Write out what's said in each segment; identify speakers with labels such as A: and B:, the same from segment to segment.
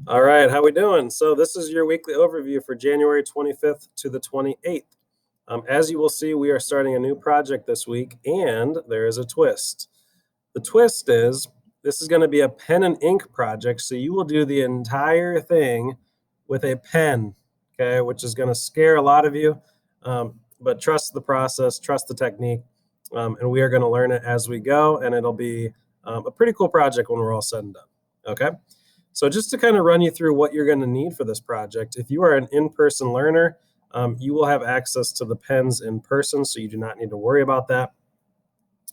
A: All right, how we doing? So this is your weekly overview for January 25th to the 28th. As you will see, we are starting a new project this week, and there is a twist. The twist is this is going to be a pen and ink project, so you will do the entire thing with a pen, okay, which is going to scare a lot of you, but trust the process, trust the technique, and we are going to learn it as we go, and it'll be a pretty cool project when we're all said and done, okay? So just to kind of run you through what you're going to need for this project, if you are an in-person learner, you will have access to the pens in person, so you do not need to worry about that.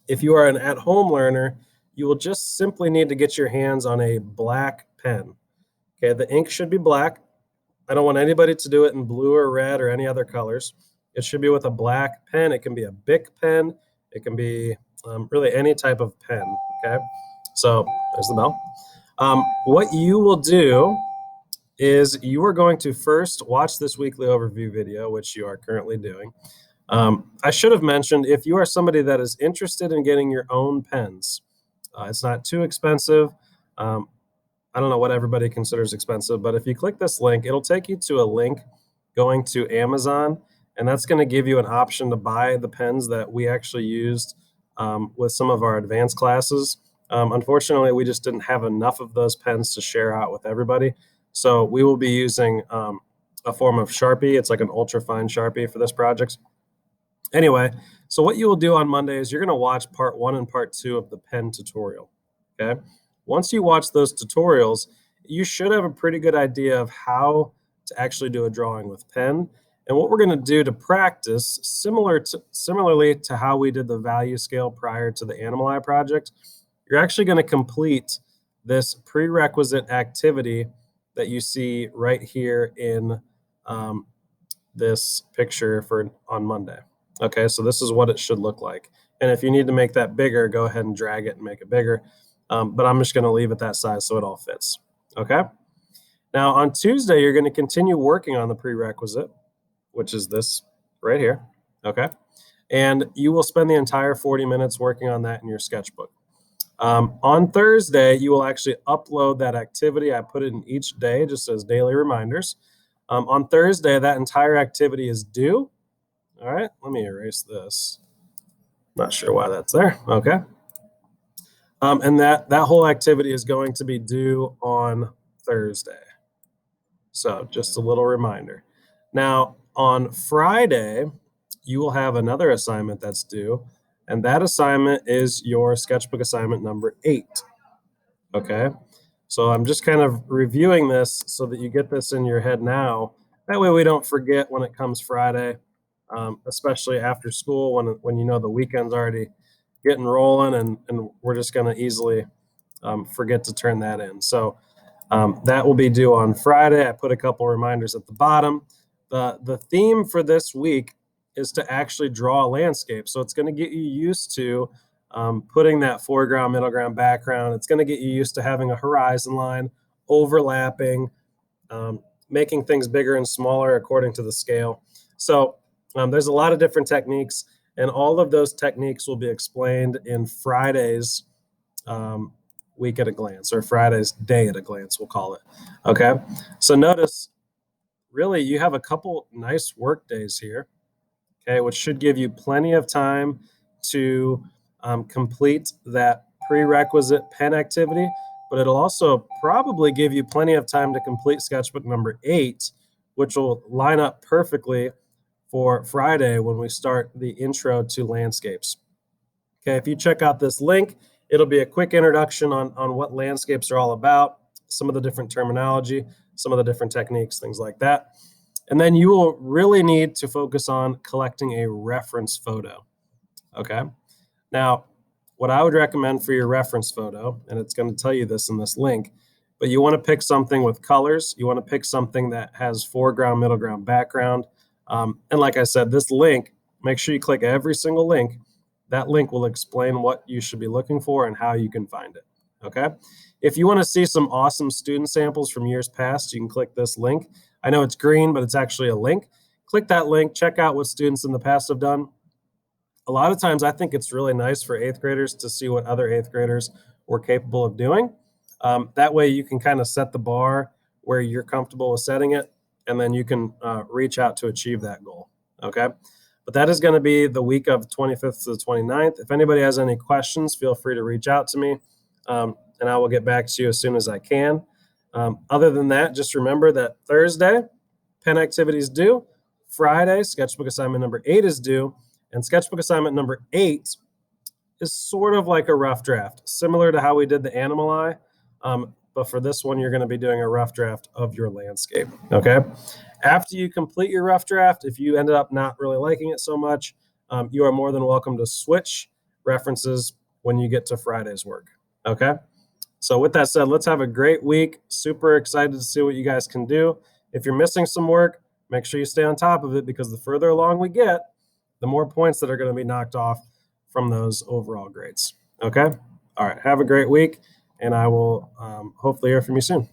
A: If you are an at-home learner, you will just simply need to get your hands on a black pen. Okay, the ink should be black. I don't want anybody to do it in blue or red or any other colors. It should be with a black pen. It can be a Bic pen. It can be really any type of pen, okay? So there's the bell. What you will do is you are going to first watch this weekly overview video, which you are currently doing. I should have mentioned, if you are somebody that is interested in getting your own pens, it's not too expensive. I don't know what everybody considers expensive, but if you click this link, it'll take you to a link going to Amazon, and that's going to give you an option to buy the pens that we actually used with some of our advanced classes. Unfortunately, we just didn't have enough of those pens to share out with everybody. So we will be using a form of Sharpie. It's like an ultra fine Sharpie for this project. Anyway, so what you will do on Monday is you're going to watch part 1 and part 2 of the pen tutorial, okay? Once you watch those tutorials, you should have a pretty good idea of how to actually do a drawing with pen. And what we're going to do to practice, similarly to how we did the value scale prior to the Animal project, you're actually going to complete this prerequisite activity that you see right here in this picture on Monday. Okay, so this is what it should look like. And if you need to make that bigger, go ahead and drag it and make it bigger. But I'm just going to leave it that size so it all fits. Okay. Now on Tuesday, you're going to continue working on the prerequisite, which is this right here. Okay. And you will spend the entire 40 minutes working on that in your sketchbook. On Thursday, you will actually upload that activity. I put it in each day just as daily reminders. On Thursday, that entire activity is due. All right, let me erase this. Not sure why that's there. Okay. And that whole activity is going to be due on Thursday. So just a little reminder. Now, on Friday, you will have another assignment that's due, and that assignment is your sketchbook assignment number 8. Okay. So I'm just kind of reviewing this so that you get this in your head now. That way we don't forget when it comes Friday, especially after school when you know the weekend's already getting rolling and we're just going to easily forget to turn that in. So that will be due on Friday. I put a couple reminders at the bottom. The theme for this week is to actually draw a landscape. So it's going to get you used to putting that foreground, middle ground, background. It's going to get you used to having a horizon line, overlapping, making things bigger and smaller according to the scale. So there's a lot of different techniques, and all of those techniques will be explained in Friday's week at a glance, or Friday's day at a glance, we'll call it. Okay, so notice, really, you have a couple nice work days here, okay, which should give you plenty of time to complete that prerequisite pen activity, but it'll also probably give you plenty of time to complete sketchbook number 8, which will line up perfectly for Friday when we start the intro to landscapes. Okay, if you check out this link, it'll be a quick introduction on what landscapes are all about, some of the different terminology, some of the different techniques, things like that. And then you will really need to focus on collecting a reference photo. Okay. Now, what I would recommend for your reference photo, and it's going to tell you this in this link, but you want to pick something with colors. You want to pick something that has foreground, middle ground, background. And like I said, this link, make sure you click every single link. That link will explain what you should be looking for and how you can find it. Okay. If you want to see some awesome student samples from years past, you can click this link. I know it's green, but it's actually a link. Click that link, check out what students in the past have done. A lot of times I think it's really nice for 8th graders to see what other 8th graders were capable of doing. That way you can kind of set the bar where you're comfortable with setting it, and then you can reach out to achieve that goal. Okay. But that is going to be the week of 25th to the 29th. If anybody has any questions, feel free to reach out to me, and I will get back to you as soon as I can. Other than that, just remember that Thursday, pen activity is due. Friday, sketchbook assignment number 8 is due. And sketchbook assignment number 8 is sort of like a rough draft, similar to how we did the animal eye. But for this one, you're going to be doing a rough draft of your landscape. Okay. After you complete your rough draft, if you ended up not really liking it so much, you are more than welcome to switch references when you get to Friday's work. Okay. So with that said, let's have a great week. Super excited to see what you guys can do. If you're missing some work, make sure you stay on top of it, because the further along we get, the more points that are going to be knocked off from those overall grades. Okay. All right. Have a great week, and I will hopefully hear from you soon.